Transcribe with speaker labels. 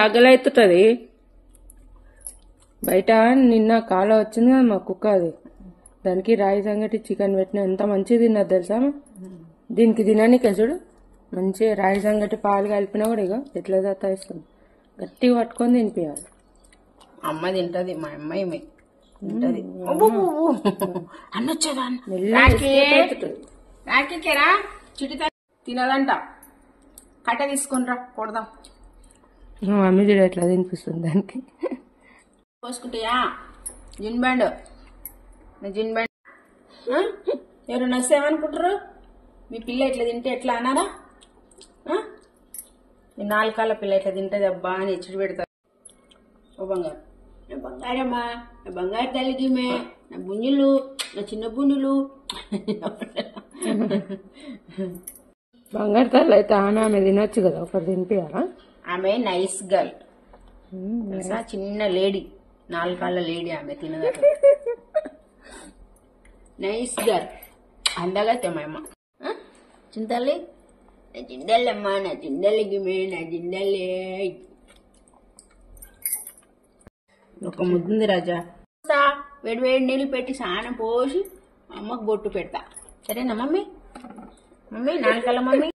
Speaker 1: ఆకలి అవుతుంటది. బయట నిన్న కాల వచ్చింది కదా మా కుక్క, అది దానికి రాయి సంగటి చికెన్ పెట్టిన ఎంత మంచిగా తిన్నది తెలుసా. దీనికి తిననీకే చూడు మంచిగా రాయి సంగటి పాలు కలిపినా కూడా ఇక ఎట్లా ఇస్తుంది, గట్టిగా పట్టుకొని తినిపించాలి.
Speaker 2: అమ్మ తింటది, మా అమ్మాయి తింటది. అన్నొచ్చేదా రాకేరా చిటి తినదంట. కట్ట తీసుకునిరా కొడదాం.
Speaker 1: మమ్మీ చూడ ఎట్లా తినిపిస్తుంది దానికి.
Speaker 2: పోసుకుంటాయా జిన్ బ్యాండ్, జిన్ బ్యాండ్ ఎవరు నచ్చేమనుకుంటారు? మీ పిల్ల ఇట్లా తింటే ఎట్లా అన్నారా? మీ 4 కాళ్ళ పిల్ల ఇట్లా తింటది అబ్బా అని ఎచ్చుడు పెడతారు. ఓ బంగారు, నా బంగారమ్మా, నా బంగారు తల్లిగిమే, నా బుంజులు, నా చిన్న బుంజులు.
Speaker 1: బంగారు తల్లి అయితే ఆమె తినొచ్చు కదా, ఒకటి తినిపించాలా?
Speaker 2: ఆమె నైస్ గర్ల్ తెలుసా, చిన్న లేడీ, 4 కాళ్ళ లేడీ. ఆమె తినదా, నైస్ గర్ల్, అందగా తెమ్మమ్మ. చింతల్లి, నా చిందల్లమ్మా, నా చిందల్లిగిమే, నా చిందల్లే. ఒక ముద్దుంది రాజా. వేడి వేడి నీళ్ళు పెట్టి స్నానం పోసి అమ్మకు బొట్టు పెడతా. సరేనా మమ్మీ? మమ్మీ 4 కాళ్ళ మమ్మీ.